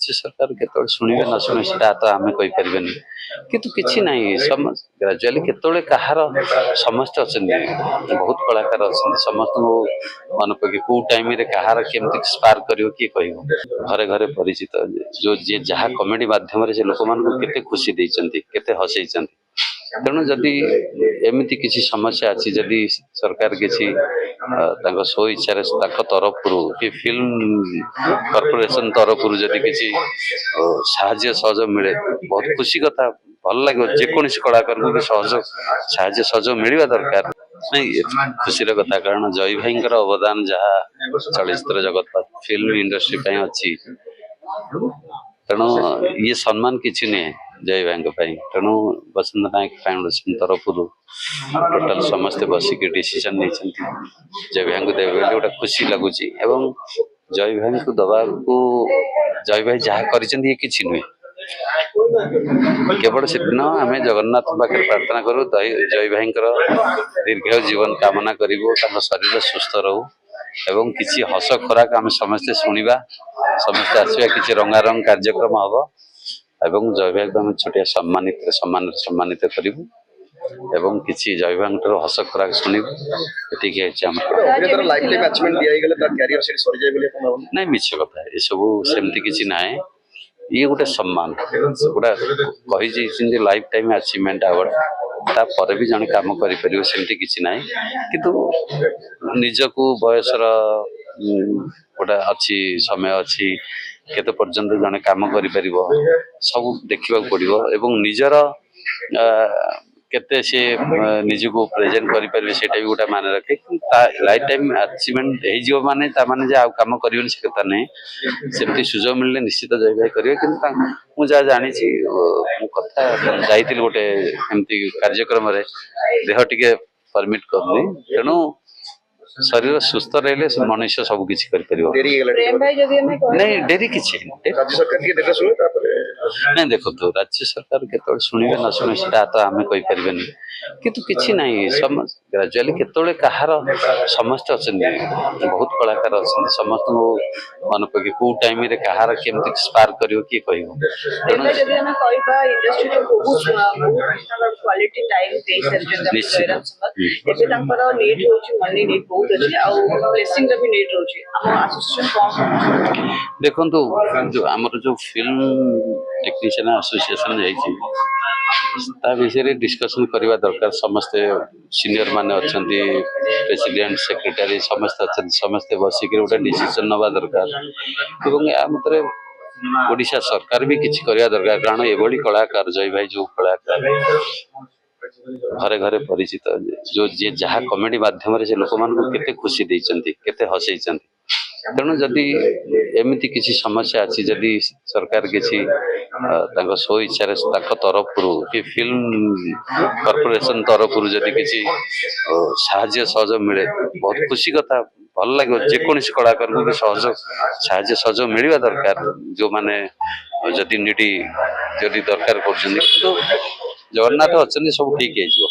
राज्य सरकार केतବେଳେ ଶୁଣିବେ ନ ଶୁଣିବେ ସେଟା ତ ଆମେ କହିପାରିବାନି କିନ୍ତୁ କିଛି ନାହିଁ ଗ୍ରାଜୁଆଲି କେତେବେଳେ କାହାର ସମସ୍ତେ ଅଛନ୍ତି ବହୁତ କଳାକାର ଅଛନ୍ତି ସମସ୍ତଙ୍କୁ ମନେ ପକେଇ କୋଉ ଟାଇମରେ କାହାର କେମିତି ସ୍ପାର୍କ କରିବ କିଏ କହିବ ଘରେ ଘରେ ପରିଚିତ ଯୋଉ ଯିଏ ଯାହା କମେଡି ମାଧ୍ୟମରେ ସେ ଲୋକମାନଙ୍କୁ କେତେ ଖୁସି ଦେଇଛନ୍ତି କେତେ ହସେଇଛନ୍ତି ତେଣୁ ଯଦି ଏମିତି କିଛି ସମସ୍ୟା ଅଛି ଯଦି ସରକାର କିଛି ତାଙ୍କ ସ୍ୱ ଇଚ୍ଛାରେ ତାଙ୍କ ତରଫରୁ କି ଫିଲ୍ମ କର୍ପୋରେସନ ତରଫରୁ ଯଦି କିଛି ସାହାଯ୍ୟ ସହଯୋଗ ମିଳେ ବହୁତ ଖୁସି କଥା ଭଲ ଲାଗିବ ଯେକୌଣସି କଳାକାରଙ୍କୁ ବି ସାହାଯ୍ୟ ସହଯୋଗ ମିଳିବା ଦରକାର ନାଇଁ ଖୁସିର କଥା କାରଣ ଜୟ ଭାଇଙ୍କର ଅବଦାନ ଯାହା ଚଳଚ୍ଚିତ୍ର ଜଗତ ଫିଲ୍ମ ଇଣ୍ଡଷ୍ଟ୍ରି ପାଇଁ ଅଛି ତେଣୁ ଇଏ ସମ୍ମାନ କିଛି ନୁହେଁ ଜୟ ଭାଇଙ୍କ ପାଇଁ ତେଣୁ ବସନ୍ତ ନାୟକ ଫାଉଣ୍ଡେସନ ତରଫରୁ ଟୋଟାଲ ସମସ୍ତେ ବସିକି ଡିସିସନ ନେଇଛନ୍ତି ଜୟ ଭାଇଙ୍କୁ ଦେବେ ବୋଲି ଗୋଟେ ଖୁସି ଲାଗୁଛି ଏବଂ ଜୟ ଭାଇଙ୍କୁ ଦବାକୁ ଜୟ ଭାଇ ଯାହା କରିଛନ୍ତି ଇଏ କିଛି ନୁହେଁ କେବଳ ସେଦିନ ଆମେ ଜଗନ୍ନାଥ ପାଖରେ ପ୍ରାର୍ଥନା କରୁ ଜୟ ଭାଇଙ୍କର ଦୀର୍ଘାୟୁ ଜୀବନ କାମନା କରିବୁ ତାଙ୍କ ଶରୀର ସୁସ୍ଥ ରହୁ ଏବଂ କିଛି ହସ ଖୋରାକ ଆମେ ସମସ୍ତେ ଶୁଣିବା ସମସ୍ତେ ଆସିବା କିଛି ରଙ୍ଗାରଙ୍ଗ କାର୍ଯ୍ୟକ୍ରମ ହବ ଏବଂ ଜୟ ଭାଇକୁ ଆମେ ଛୋଟିଆ ସମ୍ମାନିତ କରିବୁ ଏବଂ କିଛି ଜୟ ଭାଇଙ୍କର ହସ ଖୋରାକ ଶୁଣିବୁ ଏତିକି ଅଛି ଆମର ନାଇଁ ମିଛ କଥା ଏସବୁ ସେମିତି କିଛି ନାହିଁ ଇଏ ଗୋଟେ ସମ୍ମାନ ଗୋଟା କହିଯାଇଛନ୍ତି ଲାଇଫ ଟାଇମ ଆଚିଭମେଣ୍ଟ ଆୱାର୍ଡ ତାପରେ ବି ଜଣେ କାମ କରିପାରିବ ସେମିତି କିଛି ନାହିଁ କିନ୍ତୁ ନିଜକୁ ବୟସର ଗୋଟେ ଅଛି ସମୟ ଅଛି କେତେ ପର୍ଯ୍ୟନ୍ତ ଜଣେ କାମ କରିପାରିବ ସବୁ ଦେଖିବାକୁ ପଡିବ ଏବଂ ନିଜର କେତେ ସେ ନିଜକୁ ପ୍ରେଜେଣ୍ଟ କରିପାରିବେ ସେଇଟା ବି ଗୋଟେ ମାନେ ରଖେ ତା ଲାଇଫ ଟାଇମ ଆଚିଭମେଣ୍ଟ ହେଇଯିବ ମାନେ ତା ମାନେ ଯେ ଆଉ କାମ କରିବେନି ସେ କଥା ନାହିଁ ସେମିତି ସୁଯୋଗ ମିଳିଲେ ନିଶ୍ଚିତ ଜୟ ଭାଇ କରିବେ କିନ୍ତୁ ମୁଁ ଯାହା ଜାଣିଛି ମୁଁ କଥା ଯାଇଥିଲି ଗୋଟେ ଏମିତି କାର୍ଯ୍ୟକ୍ରମରେ ଦେହ ଟିକେ ପରମିଟ କରୁନି ତେଣୁ ଶରୀର ସୁସ୍ଥ ରହିଲେ ସେ ମଣିଷ ସବୁ କିଛି କରିପାରିବ ନାଇଁ ଡେରି କିଛି ନାଇଁ ଦେଖନ୍ତୁ ରାଜ୍ୟ ସରକାର କେତେବେଳେ ଶୁଣିବେ ନ ଶୁଣିବେ ସେଟା ତ ଆମେ କହିପାରିବାନି କିନ୍ତୁ କିଛି ନାହିଁ ଗ୍ରାଜୁଆଲି କେତେବେଳେ କାହାର ସମସ୍ତେ ଅଛନ୍ତି ବହୁତ କଳାକାର ଅଛନ୍ତି ସମସ୍ତଙ୍କୁ ମନେ ପକେଇ କୋଉ ଟାଇମରେ କାହାର କେମିତି ସ୍ପାର୍କ କରିବ କିଏ କହିବ ତେଣୁ ଦେଖନ୍ତୁ ଆମର ଯୋଉ ଫିଲ୍ମ ଟେକ୍ନିସିଆନ ଆସୋସିଏସନ ଯାଇଛି ତା ବିଷୟରେ ଡିସ୍କସନ କରିବା ଦରକାର ସମସ୍ତେ ସିନିୟର ମାନେ ଅଛନ୍ତି ପ୍ରେସିଡେଣ୍ଟ ସେକ୍ରେଟାରୀ ସମସ୍ତେ ଅଛନ୍ତି ସମସ୍ତେ ବସିକି ଗୋଟେ ଡିସିସନ ନେବା ଦରକାର ଏବଂ ୟା ମତରେ ଓଡ଼ିଶା ସରକାର ବି କିଛି କରିବା ଦରକାର କାରଣ ଏଭଳି କଳାକାର ଜୟ ଭାଇ ଯୋଉ କଳାକାର ଘରେ ଘରେ ପରିଚିତ ଯୋଉ ଯିଏ ଯାହା କମେଡି ମାଧ୍ୟମରେ ସେ ଲୋକମାନଙ୍କୁ କେତେ ଖୁସି ଦେଇଛନ୍ତି କେତେ ହସେଇଛନ୍ତି ତେଣୁ ଯଦି ଏମିତି କିଛି ସମସ୍ୟା ଅଛି ଯଦି ସରକାର କିଛି ତାଙ୍କ ସ୍ୱ ଇଚ୍ଛାରେ ତାଙ୍କ ତରଫରୁ କି ଫିଲ୍ମ କର୍ପୋରେସନ ତରଫରୁ ଯଦି କିଛି ସାହାଯ୍ୟ ସହଯୋଗ ମିଳେ ବହୁତ ଖୁସି କଥା ଭଲ ଲାଗିବ ଯେକୌଣସି କଳାକାରଙ୍କୁ ବି ସାହାଯ୍ୟ ସହଯୋଗ ମିଳିବା ଦରକାର ଯୋଉମାନେ ଯଦି ଦରକାର କରୁଛନ୍ତି କିନ୍ତୁ ଜଗନ୍ନାଥ ଅଛନ୍ତି ସବୁ ଠିକ ହେଇଯିବ।